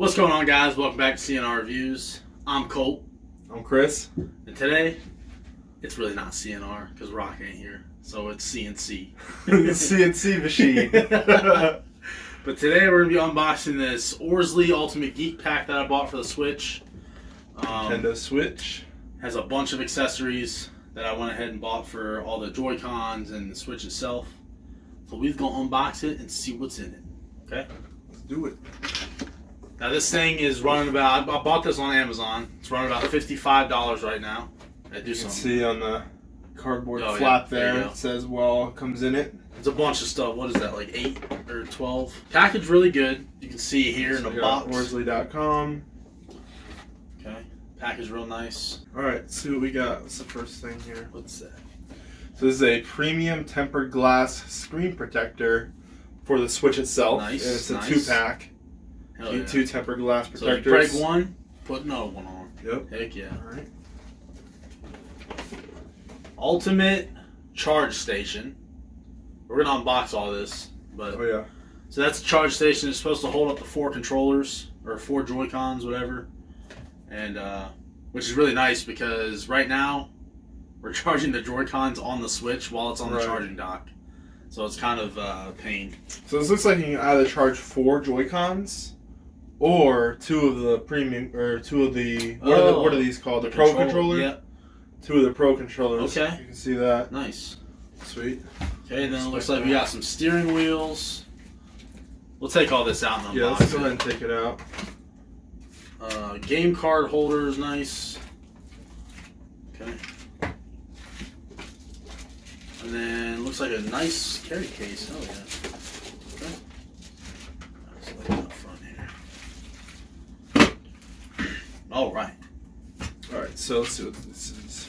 What's going on, guys? Welcome back to CNR Reviews. I'm Colt. I'm Chris. And today, it's really not CNR because Rock ain't here. So it's CNC. CNC machine. But today we're going to be unboxing this Orzly Ultimate Geek pack that I bought for the Switch. Nintendo Switch. Has a bunch of accessories that I went ahead and bought for all the Joy-Cons and the Switch itself. So we're going to unbox it and see what's in it. Okay? Let's do it. Now this thing is running about, I bought this on Amazon. It's running about $55 right now. You can see on the cardboard flap yeah, there it says well comes in it. It's a bunch of stuff. What is that, like 8 or 12? Package really good. You can see here in the box. Orzly.com. Okay. Package real nice. Alright, let's see what we got. What's the first thing here? What's that? So this is a premium tempered glass screen protector for the Switch itself. Nice. And it's a nice. 2-pack. Yeah. 2 tempered glass protectors. So you break one, put another one on. Yep. Heck yeah. Alright. Ultimate charge station. We're gonna unbox all this, but Oh yeah. so that's a charge station. It's supposed to hold up to 4 controllers or 4 Joy-Cons, whatever, and which is really nice because right now we're charging the Joy-Cons on the Switch while it's on the charging dock, so it's kind of a pain. So this looks like you can either charge 4 Joy-Cons or 2 of the premium or 2 of the what are these called? The Pro controller. Yep. 2 of the Pro controllers. Okay. You can see that. Nice. Sweet. Okay, then it looks like we got some steering wheels. We'll take all this out and unbox Yeah, let's go ahead and take it out. Game card holders, nice. Okay. And then looks like a nice carry case. Oh yeah. Okay. Let's look up front here. All right. All right. So let's see what this is.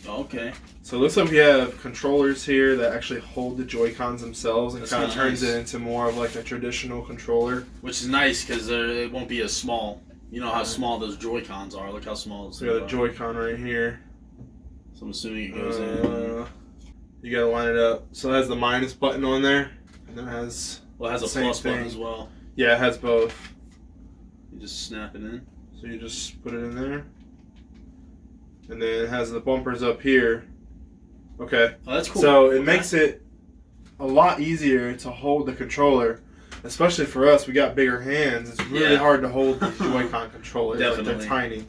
Okay. So it looks like we have controllers here that actually hold the Joy-Cons themselves and kind of turns it into more of like a traditional controller. Which is nice because it won't be as small. You know how small those Joy-Cons are. Look how small those So we got a Joy-Con right here. So I'm assuming it goes in. You gotta line it up. So it has the minus button on there, and then it has Well, it has a plus button as well. Yeah, it has both. You just snap it in. So you just put it in there, and then it has the bumpers up here. Okay. Oh, that's cool. So it makes it a lot easier to hold the controller, especially for us. We got bigger hands. It's really hard to hold these Joy-Con controllers. Definitely. Like they're tiny.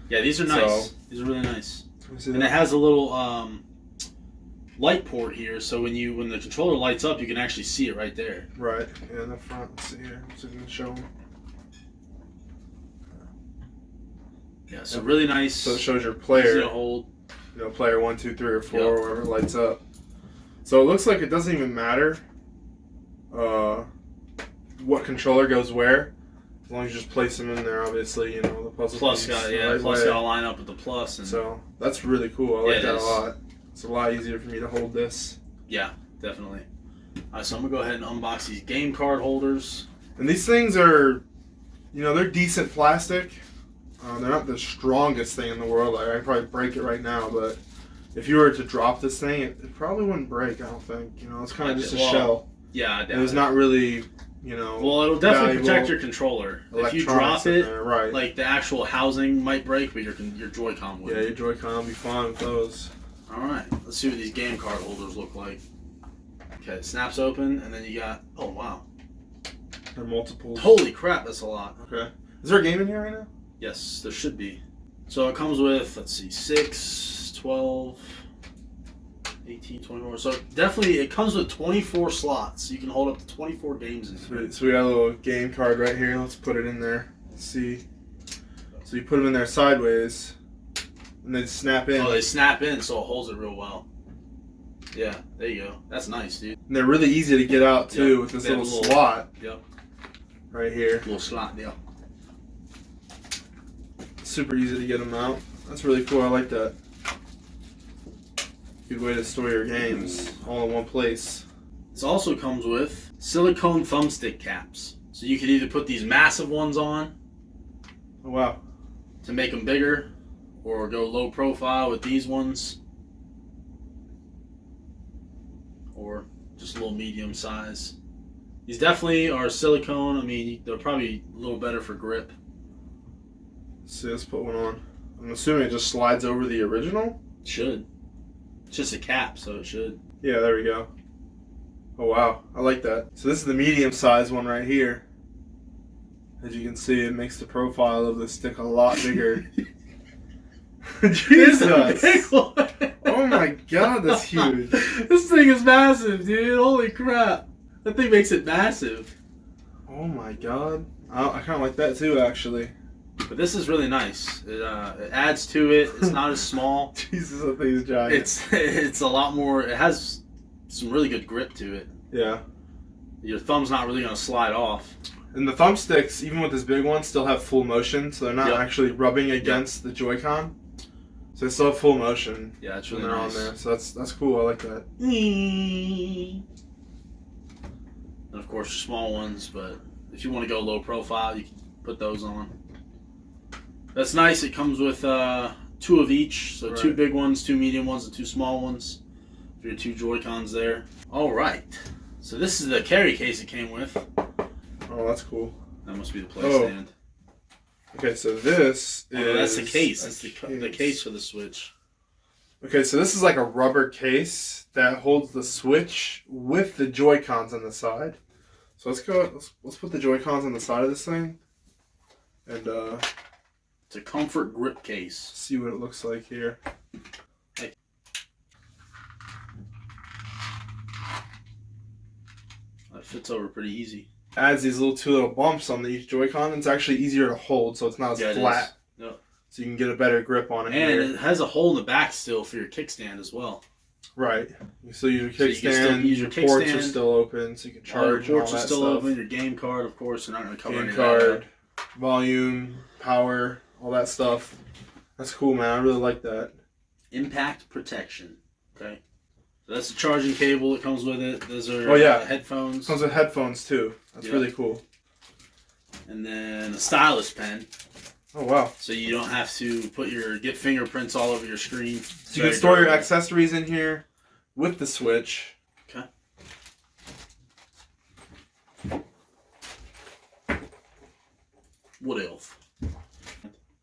Yeah, these are nice. So, these are really nice. And it has a little light port here, so when the controller lights up, you can actually see it right there. Right. Yeah, in the front. Let's see here. So you can show them. Yeah, so really nice. So it shows your player. Easy to hold. You know, player 1, 2, 3, or 4, wherever it lights up. So it looks like it doesn't even matter what controller goes where, as long as you just place them in there. Obviously, you know the puzzle. Plus got plus got to line up with the plus. And so that's really cool. I like that a lot. It's a lot easier for me to hold this. Yeah, definitely. All right, so I'm gonna go ahead and unbox these game card holders. And these things are, you know, they're decent plastic. They're not the strongest thing in the world. Like, I'd probably break it right now, but if you were to drop this thing, it probably wouldn't break, I don't think. You know, it's kind of just a shell. Yeah, definitely. It was not really, you know... Well, it'll definitely protect your controller. If you drop it, right, like, the actual housing might break, but your Joy-Con wouldn't. Yeah, your Joy-Con will be fine with those. Alright, let's see what these game card holders look like. Okay, it snaps open, and then you got... Oh, wow. There are multiples. Holy crap, that's a lot. Okay. Is there a game in here right now? Yes, there should be. So it comes with, let's see, 6, 12, 18, 24. So definitely it comes with 24 slots. You can hold up to 24 games in here. So we got a little game card right here. Let's put it in there. Let's see. So you put them in there sideways, and they snap in. Oh, they snap in, so it holds it real well. Yeah, there you go. That's nice, dude. And they're really easy to get out, too, with this little slot. Yep. Right here. Little slot deal. Super easy to get them out. That's really cool. I like that. Good way to store your games all in one place. This also comes with silicone thumbstick caps. So you could either put these massive ones on. Oh, wow. To make them bigger, or go low profile with these ones. Or just a little medium size. These definitely are silicone. I mean, they're probably a little better for grip. See, let's put one on. I'm assuming it just slides over the original? It should. It's just a cap, so it should. Yeah, there we go. Oh, wow. I like that. So this is the medium-sized one right here. As you can see, it makes the profile of the stick a lot bigger. Jesus! Big one. Oh my god, that's huge. This thing is massive, dude. Holy crap. That thing makes it massive. Oh my god. I kind of like that too, actually. But this is really nice. It adds to it. It's not as small. Jesus, that thing's giant. It's a lot more. It has some really good grip to it. Yeah. Your thumb's not really going to slide off. And the thumbsticks, even with this big one, still have full motion, so they're not actually rubbing against the Joy-Con. So they still have full motion. Yeah, it's when really they're nice. on there. So that's cool. I like that. And of course, small ones, but if you want to go low profile, you can put those on. That's nice. It comes with 2 of each, so 2 big ones, 2 medium ones, and 2 small ones for your 2 Joy-Cons there. All right. So this is the carry case it came with. Oh, that's cool. That must be the play stand. Okay, so this is... that's the case. It's the case for the Switch. Okay, so this is like a rubber case that holds the Switch with the Joy-Cons on the side. So let's put the Joy-Cons on the side of this thing. And it's a comfort grip case. See what it looks like here. Hey. That fits over pretty easy. Adds these two little bumps on each Joy-Con. It's actually easier to hold, so it's not as flat. Yep. So you can get a better grip on it. And here. it has a hole in the back still for your kickstand as well. Right. You still use your kickstand. Your ports are still open, so you can charge. Your ports and all are that still stuff. open. Your game card, of course, they're not going to cover Game any card, of that. volume, power, all that stuff. That's cool, man. I really like that. Impact protection. Okay. So that's the charging cable that comes with it. Those are headphones. Comes with headphones too. That's really cool. And then a stylus pen. Oh wow! So you don't have to get fingerprints all over your screen. So you can store your accessories in here with the Switch. Okay. What else?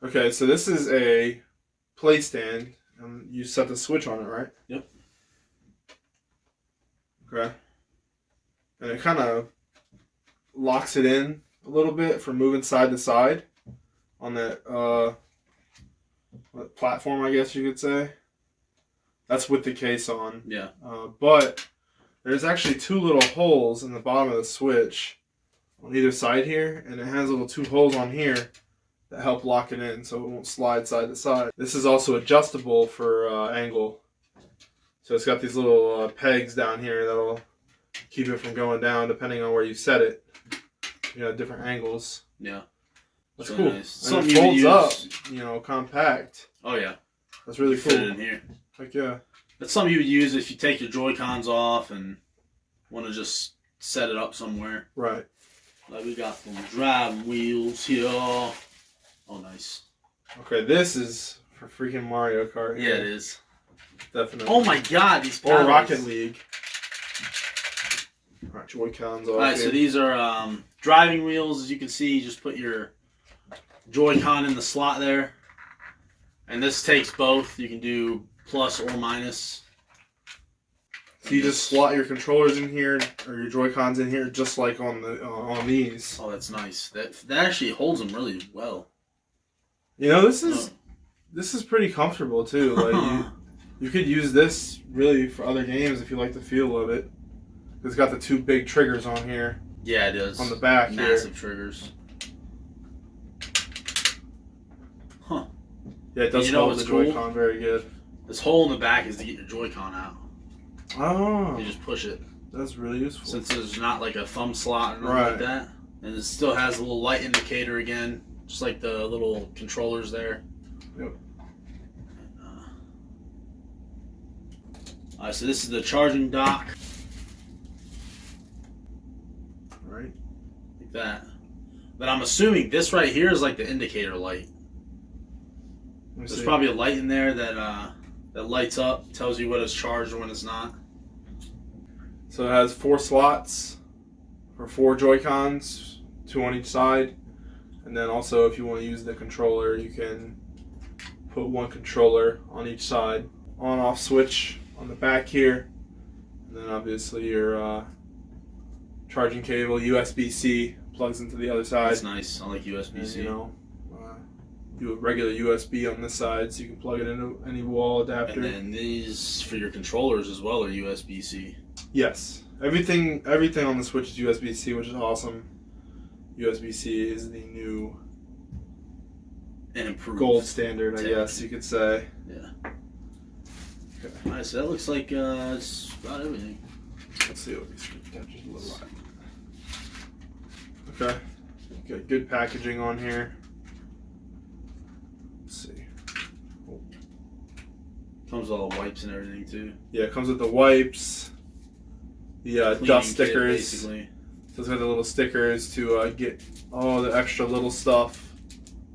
Okay, so this is a play stand. You set the Switch on it, right? Yep. Okay. And it kind of locks it in a little bit for moving side to side on that platform, I guess you could say. That's with the case on. Yeah. But there's actually 2 little holes in the bottom of the Switch on either side here, and it has little 2 holes on here that help lock it in so it won't slide side to side. This is also adjustable for angle. So it's got these little pegs down here that'll keep it from going down depending on where you set it. You know, different angles. Yeah. That's really cool. Nice. And it folds up, compact. Oh yeah. That's really cool. Fit it in here. Heck yeah. That's something you would use if you take your Joy-Cons off and want to just set it up somewhere. Right. Like we got some driving wheels here. Oh, nice. Okay, this is for freaking Mario Kart. Yeah, it is. Definitely. Oh my god, these paddles. Or Rocket League. Alright, Joy-Cons off. Alright, so these are driving wheels. As you can see, you just put your Joy-Con in the slot there. And this takes both. You can do plus or minus. So you just slot your controllers in here, or your Joy-Cons in here, just like on these. Oh, that's nice. That actually holds them really well. You know, this is pretty comfortable too. Like you could use this really for other games if you like the feel of it. It's got the 2 big triggers on here. Yeah, it is. On the back Massive here. triggers. Huh. Yeah, it does hold the Joy-Con very good. This hole in the back is to get your Joy-Con out. Oh. You just push it. That's really useful. Since there's not like a thumb slot or nothing like that. And it still has a little light indicator again. Just like the little controllers there. Yep. Alright, so this is the charging dock. Right. Like that. But I'm assuming this right here is like the indicator light. There's probably a light in there that lights up, tells you when it's charged or when it's not. So it has 4 slots for 4 Joy-Cons, 2 on each side. And then also, if you want to use the controller, you can put one controller on each side. On-off switch on the back here. And then obviously your charging cable, USB-C, plugs into the other side. That's nice. I like USB-C. And, you have regular USB on this side, so you can plug it into any wall adapter. And then these for your controllers as well are USB-C. Yes, everything on the Switch is USB-C, which is awesome. USB-C is the new and improved gold standard, I guess you could say. Yeah. Okay. Alright, so that looks like it's about everything. Let's see what these screen protectors look like. Okay. Got good packaging on here. Let's see. Oh. Comes with all the wipes and everything too. Yeah, it comes with the wipes, the dust stickers. Basically. So it's got the little stickers to get all the extra little stuff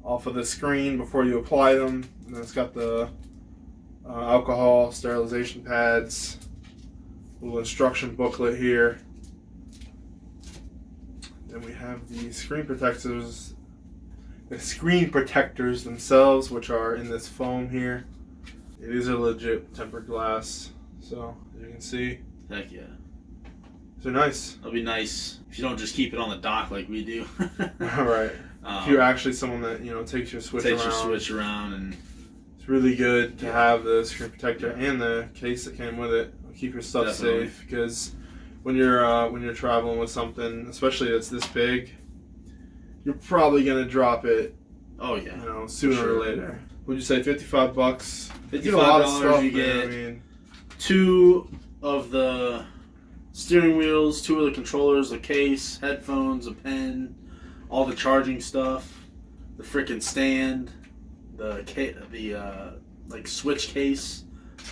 off of the screen before you apply them. And then it's got the alcohol sterilization pads, little instruction booklet here. Then we have the screen protectors themselves, which are in this foam here. These are legit tempered glass, so as you can see. Heck yeah. They're nice. It'll be nice if you don't just keep it on the dock like we do. All right. If you're actually someone that takes your Switch around, and it's really good to have the screen protector and the case that came with it. It'll keep your stuff safe, because when you're traveling with something, especially that's this big, you're probably gonna drop it. Oh yeah. Sooner or later. Would you say $55? $55. You get 2 of the steering wheels, 2 of the controllers, a case, headphones, a pen, all the charging stuff, the frickin' stand, the Switch case,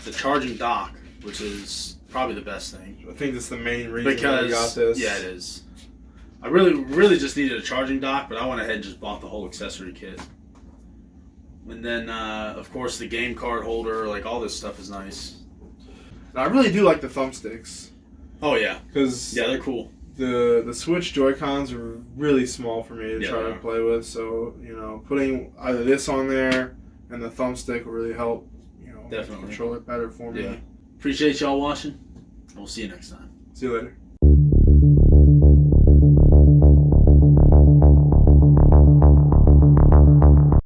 the charging dock, which is probably the best thing. I think that's the main reason why we got this. Yeah, it is. I really just needed a charging dock, but I went ahead and just bought the whole accessory kit. And then, of course, the game card holder, all this stuff is nice. And I really do like the thumbsticks. Oh yeah, because they're cool. The Switch Joy-Cons are really small for me to try to play with. So putting either this on there and the thumbstick will really help. Definitely Control it better for me. Yeah. Appreciate y'all watching. We'll see you next time. See you later.